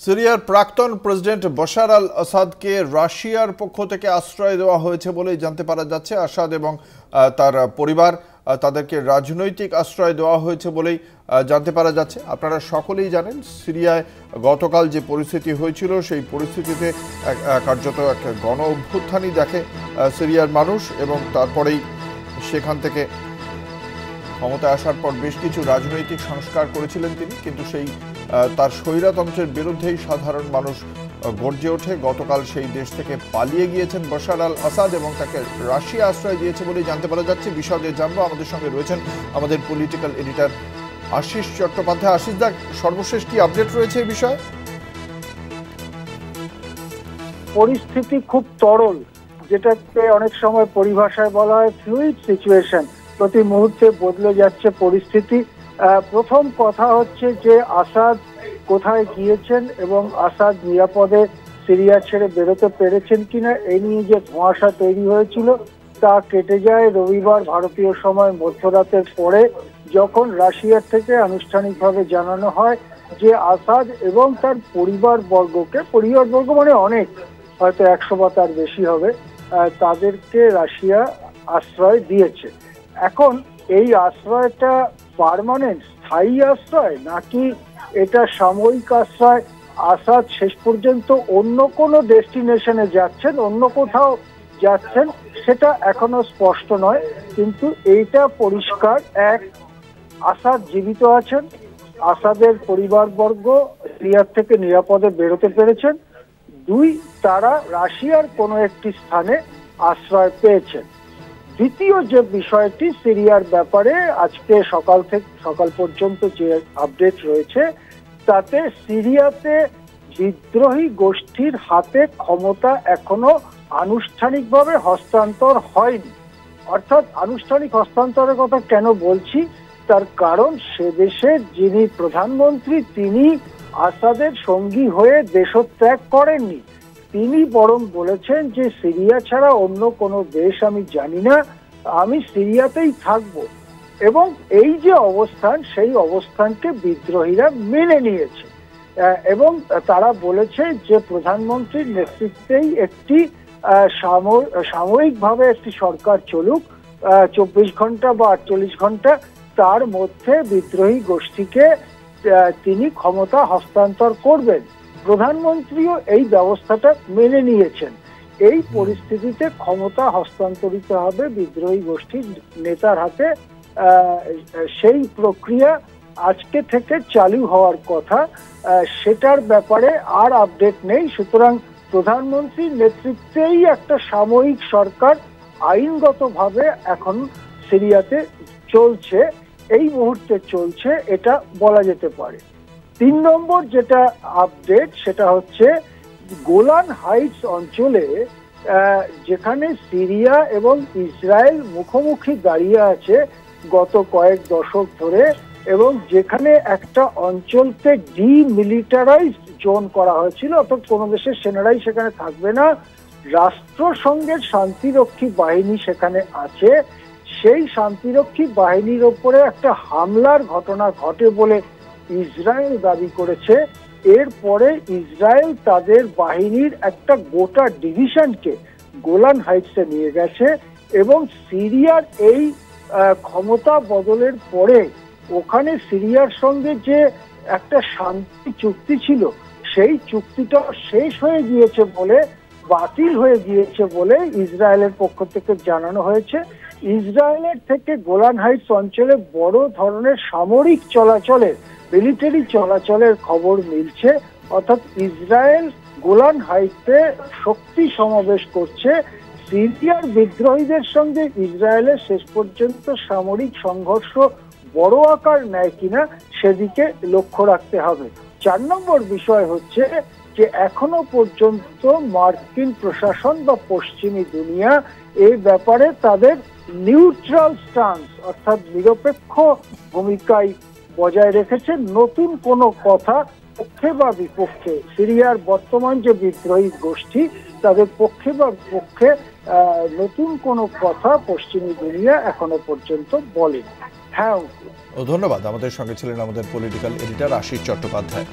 সিরিয়ার প্রাক্তন president Bashar আল আসাদকে রাশিয়ার পক্ষ থেকে আশ্রয় দেওয়া হয়েছে বলেই জানতে পারা যাচ্ছে। আসাদ এবং তার পরিবার তাদেরকে রাজনৈতিক আশ্রয় দেওয়া হয়েছে বলেই জানতে পারা যাচ্ছে। আপনারা সকলেই জানেন সিরিয়ায় গতকাল যে পরিস্থিতি হয়েছিল সেই পরিস্থিতিতে কার্যত এক গণ অভ্যুত্থানই দেখে সিরিয়ার মানুষ, এবং তারপরেই সেখান থেকে ক্ষমতায় আসার পর বেশ কিছু রাজনৈতিক সংস্কার করেছিলেন তিনি, কিন্তু সেই তার স্বৈরতন্ত্রের বিরুদ্ধেই সাধারণ মানুষ গর্জে ওঠে। গতকাল সেই দেশ থেকে পালিয়ে গিয়েছেন বাশার আল আসাদ এবং তাকে রাশিয়া আশ্রয় দিয়েছে বলেই জানতে পারা যাচ্ছে। বিশদে জানবো, আমাদের সঙ্গে রয়েছেন আমাদের পলিটিক্যাল এডিটর আশিস চট্টোপাধ্যায়। আশিস দা, সর্বশেষ কি আপডেট রয়েছে এই বিষয়ে? পরিস্থিতি খুব তরল, যেটাকে অনেক সময় পরিভাষায় বলা হয় ফ্লুইড সিচুয়েশন। প্রতি মুহূর্তে বদলে যাচ্ছে পরিস্থিতি। প্রথম কথা হচ্ছে যে আসাদ কোথায় গিয়েছেন এবং আসাদ নিরাপদে সিরিয়া ছেড়ে বেরোতে পেরেছেন কিনা এই নিয়ে যে ধোঁয়াশা তৈরি হয়েছিল তা কেটে যায় রবিবার ভারতীয় সময় মধ্যরাতের পরে, যখন রাশিয়ার থেকে আনুষ্ঠানিকভাবে জানানো হয় যে আসাদ এবং তার পরিবারবর্গ মানে অনেক, হয়তো 100 বা তার বেশি হবে, তাদেরকে রাশিয়া আশ্রয় দিয়েছে। এখন এই আশ্রয়টা পার্মানেন্ট, স্থায়ী আশ্রয় নাকি এটা সাময়িক আশ্রয়? আসাদ শেষ পর্যন্ত অন্য কোনো ডেস্টিনেশনে যাচ্ছেন, অন্য কোথাও যাচ্ছেন, সেটা এখনো স্পষ্ট নয়। কিন্তু এইটা পরিষ্কার, এক, আসাদ জীবিত আছেন, আসাদের পরিবারবর্গ সিরিয়া থেকে নিরাপদে বেরোতে পেরেছেন। দুই, তারা রাশিয়ার কোনো একটি স্থানে আশ্রয় পেয়েছেন। দ্বিতীয় যে বিষয়টি সিরিয়ার ব্যাপারে আজকে সকাল পর্যন্ত যে আপডেট রয়েছে তাতে সিরিয়াতে বিদ্রোহী গোষ্ঠীর হাতে ক্ষমতা এখনো আনুষ্ঠানিকভাবে হস্তান্তর হয়নি। অর্থাৎ আনুষ্ঠানিক হস্তান্তরের কথা কেন বলছি, তার কারণ সে দেশের যিনি প্রধানমন্ত্রী তিনি আসাদের সঙ্গী হয়ে দেশত্যাগ করেননি। তিনি বরং বলেছেন যে সিরিয়া ছাড়া অন্য কোনো দেশ আমি জানি না, আমি সিরিয়াতেই থাকব। এবং এই যে অবস্থান, সেই অবস্থানকে বিদ্রোহীরা মেনে নিয়েছে এবং তারা বলেছে যে প্রধানমন্ত্রীর নেতৃত্বেই একটি সাময়িকভাবে একটি সরকার চলুক, 24 ঘন্টা বা 48 ঘন্টা, তার মধ্যে বিদ্রোহী গোষ্ঠীকে তিনি ক্ষমতা হস্তান্তর করবেন। প্রধানমন্ত্রীও এই ব্যবস্থাটা মেনে নিয়েছেন। এই পরিস্থিতিতে ক্ষমতা হস্তান্তরিত হবে বিদ্রোহী গোষ্ঠীর নেতার হাতে। সেই প্রক্রিয়া আজকে থেকে চালু হওয়ার কথা, সেটার ব্যাপারে আর আপডেট নেই। সুতরাং প্রধানমন্ত্রীর নেতৃত্বেই একটা সাময়িক সরকার আইনগতভাবে এখন সিরিয়াতে চলছে, এই মুহূর্তে চলছে, এটা বলা যেতে পারে। 3 নম্বর যেটা আপডেট সেটা হচ্ছে গোলান হাইটস অঞ্চলে, যেখানে সিরিয়া এবং ইসরায়েল মুখোমুখি দাঁড়িয়ে আছে গত কয়েক দশক ধরে, এবং যেখানে একটা অঞ্চলকে ডিমিলিটারাইজড জোন করা হয়েছিল, অর্থাৎ কোনো দেশের সেনারাই সেখানে থাকবে না, রাষ্ট্রসংঘের শান্তিরক্ষী বাহিনী সেখানে আছে। সেই শান্তিরক্ষী বাহিনীর ওপরে একটা হামলার ঘটনা ঘটে বলে ইসরায়েল দাবি করেছে। এরপরে ইসরায়েল তাদের বাহিনীর একটা গোটা ডিভিশনকে গোলান হাইটসে নিয়ে গেছে এবং সিরিয়ার এই ক্ষমতা বদলের পরে ওখানে সিরিয়ার সঙ্গে যে একটা শান্তি চুক্তি ছিল সেই চুক্তিটা শেষ হয়ে গিয়েছে বলে, বাতিল হয়ে গিয়েছে বলে ইসরায়েলের পক্ষ থেকে জানানো হয়েছে। ইসরায়েলের থেকে গোলান হাইটস অঞ্চলে বড় ধরনের সামরিক চলাচলের, মিলিটারি চলাচলের খবর মিলছে। অর্থাৎ ইসরায়েল গোলান হাইটসে শক্তি সমাবেশ করছে। সিরিয়ার বিদ্রোহীদের সঙ্গে ইসরায়েলের শেষ পর্যন্ত সামরিক সংঘর্ষ বড় আকার নেয় কিনা সেদিকে লক্ষ্য রাখতে হবে। 4 নম্বর বিষয় হচ্ছে যে এখনো পর্যন্ত মার্কিন প্রশাসন বা পশ্চিমী দুনিয়া এই ব্যাপারে তাদের নিউট্রাল স্ট্যান্স, অর্থাৎ নিরপেক্ষ ভূমিকায় বজায় রেখেছে। নতুন কোনো কথা পক্ষে বা বিপক্ষে, সিরিয়ার বর্তমান যে বিদ্রোহী গোষ্ঠী তাদের পক্ষে বা বিপক্ষে নতুন কোনো কথা পশ্চিমী দুনিয়া এখনো পর্যন্ত বলেনি। হ্যাঁ, ধন্যবাদ। আমাদের সঙ্গে ছিলেন আমাদের পলিটিক্যাল এডিটর আশিস চট্টোপাধ্যায়।